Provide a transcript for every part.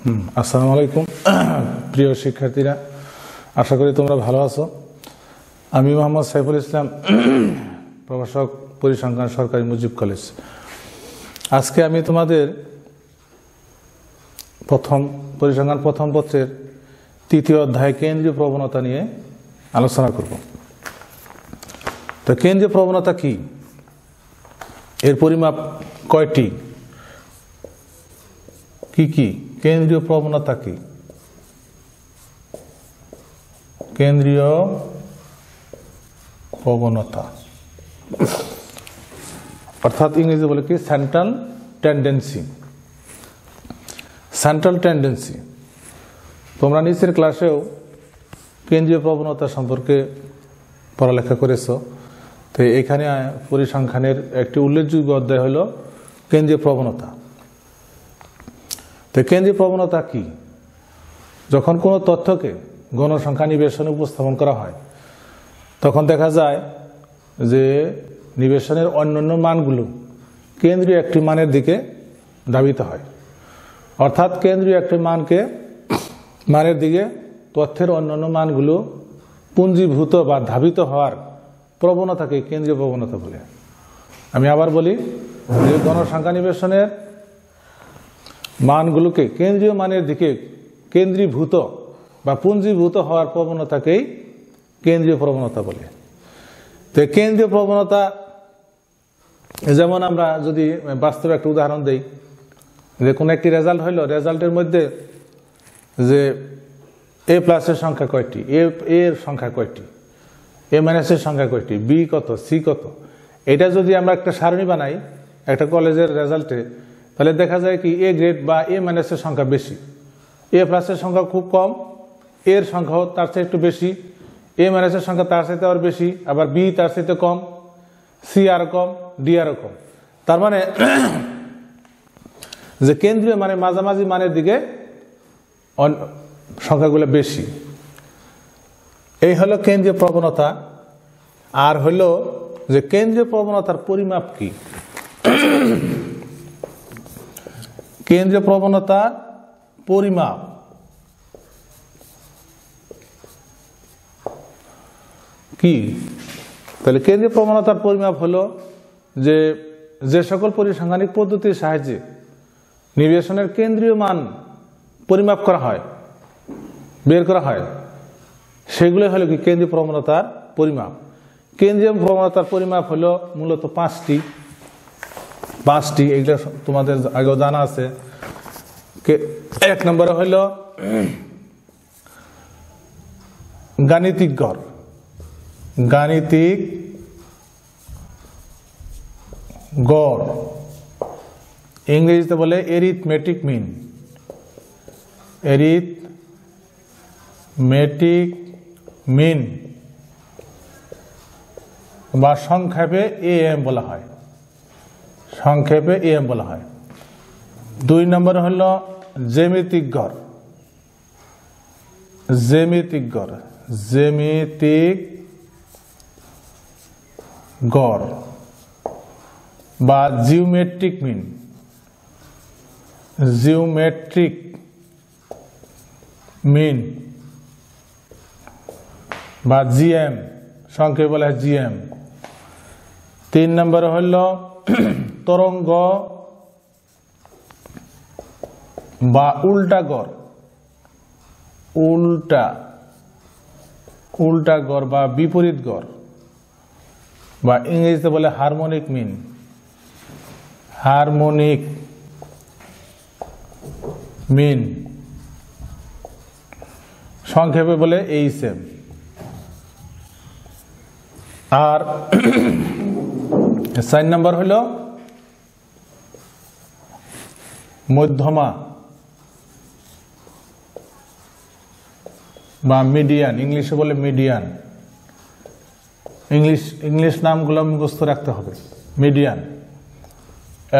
আসসালামু আলাইকুম প্রিয় শিক্ষার্থীরা, আশা করি তোমরা ভালো আছো। আমি মোহাম্মদ সাইফুল ইসলাম, প্রভাষক, পরিসংখ্যান, সরকারি মুজিব কলেজ। আজকে আমি তোমাদের পরিসংখ্যান প্রথম পত্রের তৃতীয় অধ্যায় কেন্দ্রীয় প্রবণতা নিয়ে আলোচনা করব। তো কেন্দ্রীয় প্রবণতা কি, এর পরিমাপ কয়টি, কি কি কেন্দ্রীয় প্রবণতা কি? কেন্দ্রীয় প্রবণতা অর্থাৎ ইংরেজি বলে কি সেন্ট্রাল টেন্ডেন্সি। সেন্ট্রাল টেন্ডেন্সি তোমরা নিচের ক্লাসেও কেন্দ্রীয় প্রবণতা সম্পর্কে পড়ালেখা করেছো। তো এখানে পরিসংখ্যানের একটি উল্লেখযোগ্য অধ্যায় হলো কেন্দ্রীয় প্রবণতা। তো কেন্দ্রীয় প্রবণতা কি? যখন কোনো তথ্যকে গণসংখ্যা নিবেশনে উপস্থাপন করা হয়, তখন দেখা যায় যে নিবেশনের অন্যান্য মানগুলো কেন্দ্রীয় একটি মানের দিকে ধাবিত হয়। অর্থাৎ কেন্দ্রীয় একটি মানের দিকে তথ্যের অন্যান্য মানগুলো পুঞ্জীভূত বা ধাবিত হওয়ার প্রবণতাকে কেন্দ্রীয় প্রবণতা বলে। আমি আবার বলি যে গণসংখ্যা নিবেশনের মানগুলোকে কেন্দ্রীয় মানের দিকে কেন্দ্রীভূত বা পুঞ্জীভূত হওয়ার প্রবণতাকেই কেন্দ্রীয় প্রবণতা বলে। তো কেন্দ্রীয় প্রবণতা যেমন আমরা যদি বাস্তবে একটা উদাহরণ দেই, যে কোনো একটি রেজাল্ট হইল, রেজাল্টের মধ্যে যে এ প্লাসের সংখ্যা কয়টি, এর সংখ্যা কয়টি, এ মাইনাসের সংখ্যা কয়টি, বি কত, সি কত, এটা যদি আমরা একটা সারণী বানাই একটা কলেজের রেজাল্টে, তাহলে দেখা যায় কি এ গ্রেড বা এ মাইনাসের সংখ্যা বেশি, এ প্লাসের সংখ্যা খুব কম, এর সংখ্যাও তার চেয়ে একটু বেশি, এ মাইনাসের সংখ্যা তার চাইতে আবার বেশি, আবার বি তার চাইতে কম, সি আরো কম, ডি আরো কম। তার মানে যে কেন্দ্রীয় মানে মাঝামাঝি মানের দিকে সংখ্যাগুলো বেশি। এই হলো কেন্দ্রীয় প্রবণতা। আর হলো যে কেন্দ্রীয় প্রবণতার পরিমাপ কি? কেন্দ্রীয় প্রবণতার পরিমাপ কি? তাহলে কেন্দ্রীয় প্রবণতার পরিমাপ হলো যে সকল পরিসংখ্যানিক পদ্ধতির সাহায্যে নিবেশনের কেন্দ্রীয় মান পরিমাপ করা হয়, বের করা হয়, সেগুলো হলো কি কেন্দ্রীয় প্রবণতার পরিমাপ। কেন্দ্রীয় প্রবণতার পরিমাপ হলো মূলত পাঁচটি। এগুলো তোমাদের আগেও জানা আছে। এক নম্বরে হইল গাণিতিক গড়। গাণিতিক গড় ইংরেজিতে বলে এরিথমেটিক মিন। এরিথমেটিক মিন বা সংক্ষেপে এএম বলা হয়। সংক্ষেপে এএম বলা হয়। দুই নম্বর হল জ্যামিতিক গড়। জ্যামিতিক গড়, জ্যামিতিক গড় বা জিওমেট্রিক মিন। জিওমেট্রিক মিন বা জিএম, সংক্ষেপে বলা হয় জিএম। তিন নম্বর হল তরঙ্গ বা উল্টা গড়। উল্টা গড় বা বিপরীত গড় বা ইংরেজিতে বলে হারমোনিক মিন। হারমোনিক মিন, সংক্ষেপে বলে এইচএম। আর 4 নম্বর হলো মধ্যমা বা মিডিয়ান, ইংলিশে বলে মিডিয়ান। ইংলিশ নামগুলো মুখস্থ রাখতে হবে, মিডিয়ান।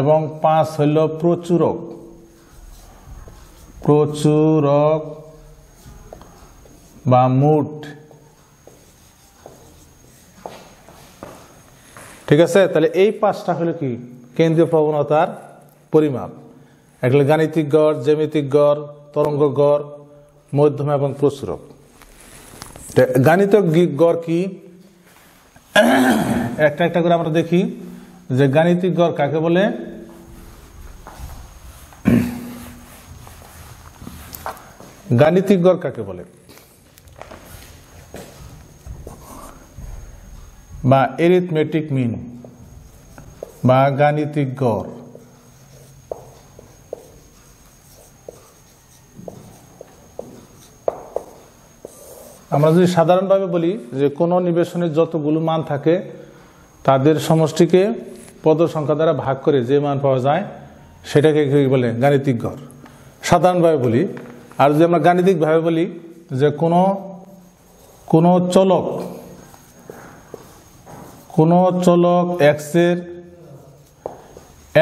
এবং 5 হইল প্রচুরক। প্রচুরক বা মুঠ। ঠিক আছে, তাহলে এই 5টা হলো কি কেন্দ্রীয় প্রবণতার পরিমাপ। একটা গাণিতিক গড়, জ্যামিতিক গড়, তরঙ্গ গড়, মধ্যমা এবং প্রচুরক। গাণিতিক গড় কি একটা একটা করে আমরা দেখি যে গাণিতিক গড় কাকে বলে। গাণিতিক গড় কাকে বলে বা এরিথমেটিক মিন বা গাণিতিক গড়। আমরা যদি সাধারণভাবে বলি যে কোনো নিবেশনের যতগুলো মান থাকে তাদের সমষ্টিকে পদ সংখ্যা দ্বারা ভাগ করে যে মান পাওয়া যায় সেটাকে কি বলে, গাণিতিক গড়, সাধারণভাবে বলি। আর যদি আমরা গাণিতিকভাবে বলি যে কোনো চলক এক্স এর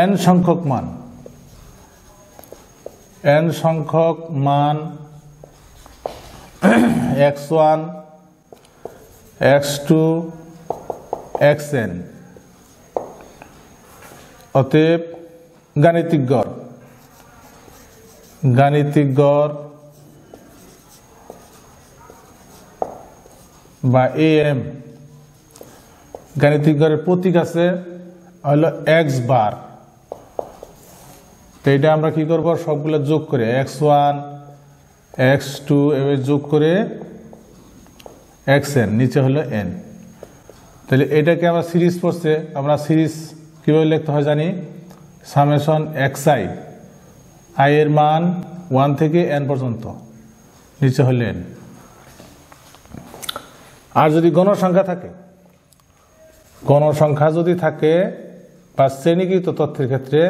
n সংখ্যক মান x1 x2 xn, অতএব গাণিতিক গড় বা am, গাণিতিক গড়ের প্রতীক আছে হলো x বার। তো এটা আমরা কি করব, সবগুলো যোগ করে x1 x2 এভাবে যোগ করে xn, নিচে হলো n। তাহলে এটাকে আমরা সিরিজ পড়ছে, আমরা সিরিজ কিভাবে লিখতে হয় জানি, সামেশন xi, i এর মান 1 থেকে n পর্যন্ত, নিচে হলো n। আর যদি গণসংখ্যা যদি থাকে বা শ্রেণীকৃত তথ্যের ক্ষেত্রে,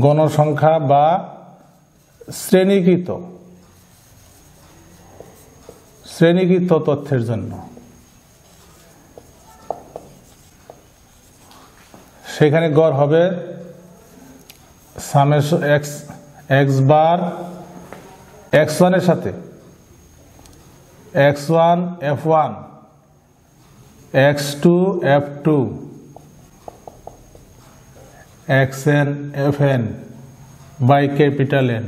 গণসংখ্যা বা শ্রেণীকৃত তথ্যের জন্য সেখানে গড় হবে সামেশন x বার x1 এর সাথে x1 f1 x2 f2 xn fn by capital N,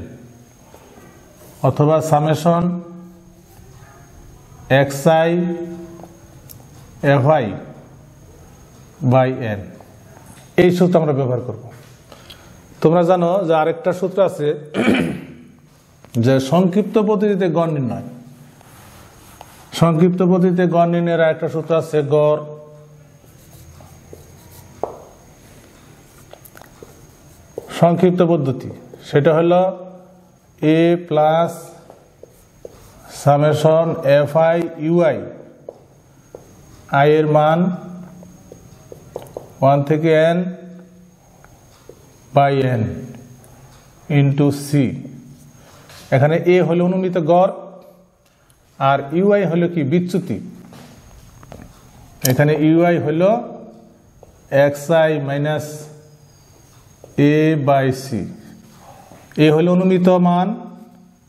অথবা summation xi fi by n। এই সূত্র আমরা ব্যবহার করব। তোমরা জানো যে আরেকটা সূত্র আছে যে সংক্ষিপ্ত পদ্ধতিতে গড় নির্ণয়। সংক্ষিপ্ত পদ্ধতিতে গড় নির্ণয়ের আরেকটা সূত্র আছে গড় সংক্ষিপ্ত পদ্ধতি, সেটা হলো a plus summation fi ui, i এর মান 1 থেকে n by n into c। এখানে a হলো অনুমিত গড় আর ui হলো কি, বিচ্যুতি। এখানে ui হলো xi minus a by c। a হলো অনুমিত মান,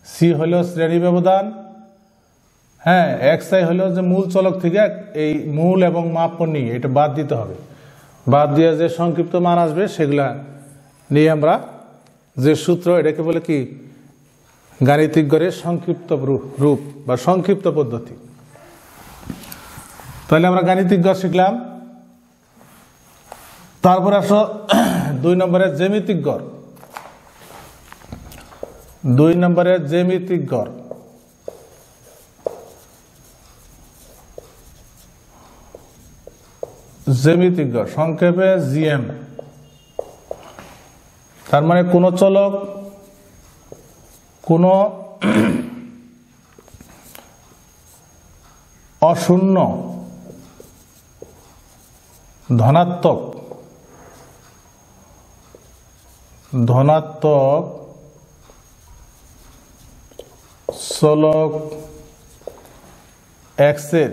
c হলো শ্রেণী ব্যবধান, হ্যাঁ, xi হলো যে মূল চলক থেকে এই মূল এবং মাপনী এটা বাদ দিতে হবে। বাদ দিয়ে যে সংক্ষিপ্ত মান আসবে সেগুলা নিয়ে আমরা যে সূত্র, এটাকে বলে কি, গাণিতিক গড়ের সংক্ষিপ্ত রূপ বা সংক্ষিপ্ত পদ্ধতি। তাহলে আমরা গাণিতিক গড় শিখলাম। তারপর আসো 2 নম্বরের জ্যামিতিক গড়। 2 নম্বরের জ্যামিতিক গড়। জ্যামিতিক গড় সংক্ষেপে জিএম। তার মানে কোন চলক কোন অশূন্য ধনাত্মক চলক এক্স এর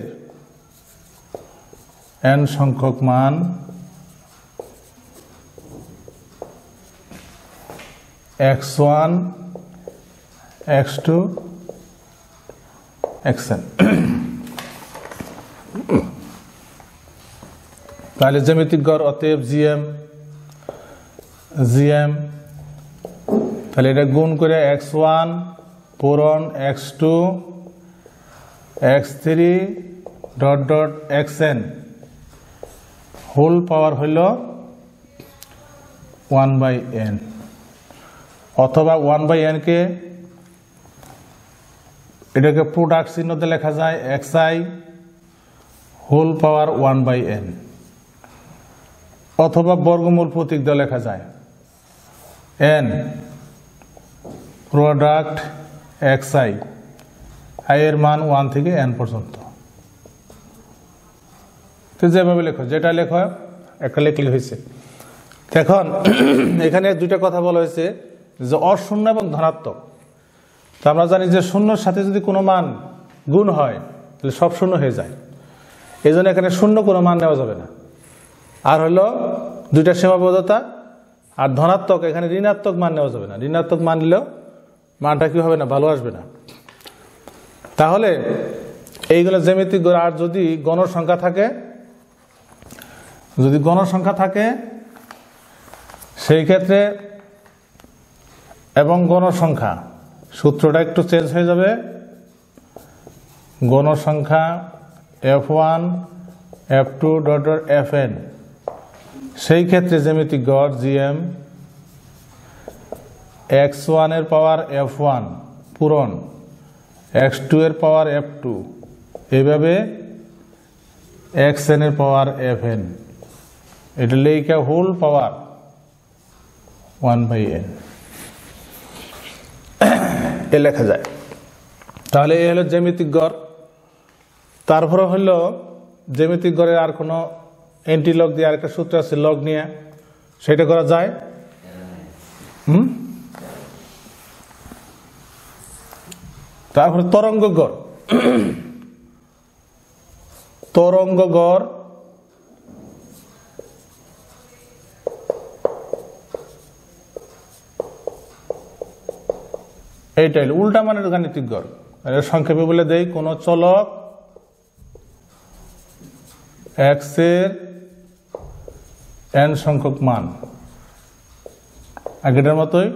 n সংখ্যক মান x1 x2 xn। তাহলে জ্যামিতিক গড় অতএব জিএম তাহলে এটা গুণ করে x1 পূরণ x2 x3 dot dot xn whole power হইল 1/n, অথবা 1/n কে এটাকে প্রোডাক্ট চিহ্নতে লেখা যায় xi হোল পাওয়ার 1/n, অথবা বর্গমূল প্রতীক দিয়ে লেখা যায় n প্রোডাক্ট xi, i এর মান 1 থেকে n পর্যন্ত। তো যেভাবে লেখো, যেটা লেখো একটা লেখলে হয়েছে। এখন এখানে দুইটা কথা বলা হয়েছে যে অশূন্য এবং ধনাত্মক। তো আমরা জানি যে শূন্যর সাথে যদি কোনো মান গুণ হয় তাহলে সব শূন্য হয়ে যায়, এই জন্য এখানে শূন্য কোনো মান নেওয়া যাবে না। আর হলো দুইটা সীমাবদ্ধতা, আর ধনাত্মক এখানে ঋণাত্মক মান নেওয়া যাবে না, ঋণাত্মক মান নিলেও মানটা কি হবে না, ভালো আসবে না। তাহলে এইগুলো জ্যামিতিক গড়। আর যদি গণসংখ্যা থাকে, যদি গণসংখ্যা থাকে সেই ক্ষেত্রে এবং গণসংখ্যা সূত্রটা একটু চেঞ্জ হয়ে যাবে। গণসংখ্যা f1 f2 dot dot fn, সেই ক্ষেত্রে জ্যামিতিক গড় gm x1 এর পাওয়ার f1 পূরণ x2 এর পাওয়ার f2, এইভাবে xn এর পাওয়ার fn, এটা লেখা হোল পাওয়ার 1/n এ লেখা যায়। তাহলে এই হলো জ্যামিতিক গড়। তারপরে হলো জ্যামিতিক গড়ের আর কোনো এন্টি লগ দিয়ে আরেকটা সূত্র আছে লগ নিয়ে, সেটা করা যায়। তারপরে তরঙ্গ গড়। তরঙ্গ গড় এইটাই উল্টা মানের গাণিতিক গড়। সংক্ষেপে বলে দেই, কোন চলক x এর n সংখ্যক মান, আগেটার মতোই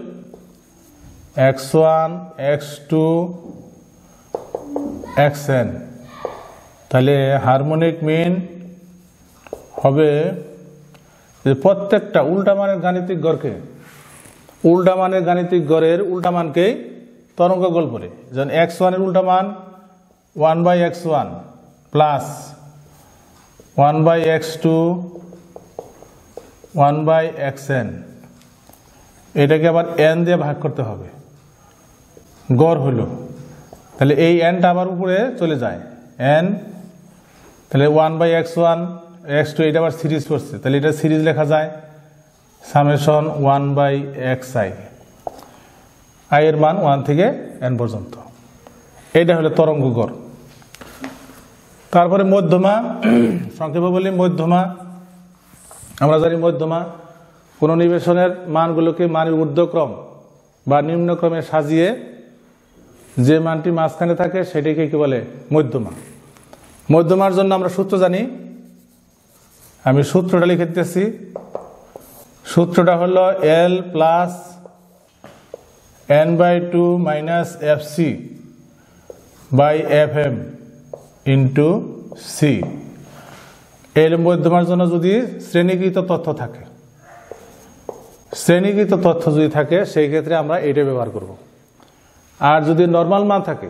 x1 x2 xn, তাহলে হারমোনিক মিন হবে যে প্রত্যেকটা উল্টা মানের গাণিতিক গড়কে, উল্টা মানের গাণিতিক গড়ের উল্টা মানকেই তরঙ্গ গড় বলে। যেমন x1 এর উল্টা মান 1/x1 প্লাস 1/x2 1/xn, এটাকে আবার n দিয়ে ভাগ করতে হবে, গড় হলো। তাহলে এই nটা আবার উপরে চলে যায় n, তাহলে 1/x1 x2, এটা আবার সিরিজ করছে, তাহলে এটা সিরিজ লেখা যায় সামেশন 1/xi, i এর মান 1 থেকে n পর্যন্ত। এটা হলো তরঙ্গ গড়। তারপরে মধ্যমা, সংক্ষেপে বলি মধ্যমা। আমরা জানি মধ্যমা কোন নিবেশনের মানগুলোকে মানের ঊর্ধ্বক্রম বা নিম্নক্রমে সাজিয়ে যে মানটি মাঝখানে থাকে সেটাকে কি বলে, মধ্যমা। মধ্যমার জন্য আমরা সূত্র জানি, আমি সূত্রটা লিখে দিতেছি। সূত্রটা হলো l plus n/2 minus fc by fm into c। এর মধ্যমার জন্য যদি শ্রেণীকৃত তথ্য থাকে, শ্রেণীকৃত তথ্য যদি থাকে সেই ক্ষেত্রে আমরা এটা ব্যবহার করব। আর যদি নরমাল মান থাকে,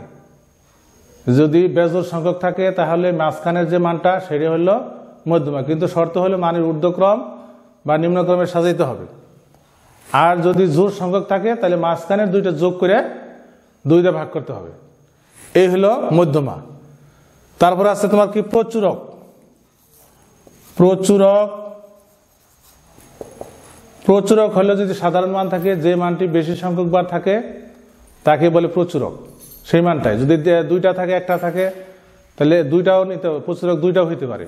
যদি বেজোড় সংখ্যক থাকে, তাহলে মাঝখানের যে মানটা সেটা হলো মধ্যমা, কিন্তু শর্ত হলো মানের ঊর্ধ্বক্রম বা নিম্নক্রমে সাজাইতে হবে। আর যদি জোড় সংখ্যক থাকে তাহলে মাঝখানের দুইটা যোগ করে 2 দিয়ে ভাগ করতে হবে, এই হলো মধ্যমা। তারপরে আছে তোমার কি প্রচুরক। প্রচুরক, প্রচুরক হলো যদি সাধারণ মান থাকে, যে মানটি বেশি সংখ্যক বার থাকে তাকে বলে প্রচুরক। সেই মানটাই যদি 2টা থাকে, 1টা থাকে, তাহলে 2টাও নিতে হবে, প্রচুরক 2টাও হইতে পারে।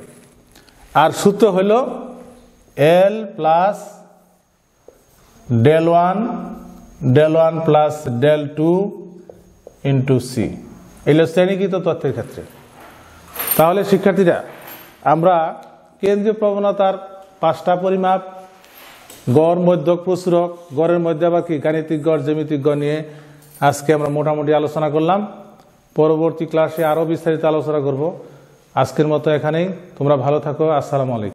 আর সূত্র হলো l plus del1 plus del2 into C, এগুলো শ্রেণীকৃত তথ্যের ক্ষেত্রে। তাহলে শিক্ষার্থীরা, আমরা কেন্দ্রীয় প্রবণতার 5টা পরিমাপ গড়, মধ্যক, প্রচুরক, গড়ের মধ্যে আবার কি গাণিতিক গড়, জ্যামিতিক গড় নিয়ে আজকে আমরা মোটামুটি আলোচনা করলাম। পরবর্তী ক্লাসে আরো বিস্তারিত আলোচনা করব। আজকের মতো এখানেই। তোমরা ভালো থাকো। আসসালামু আলাইকুম।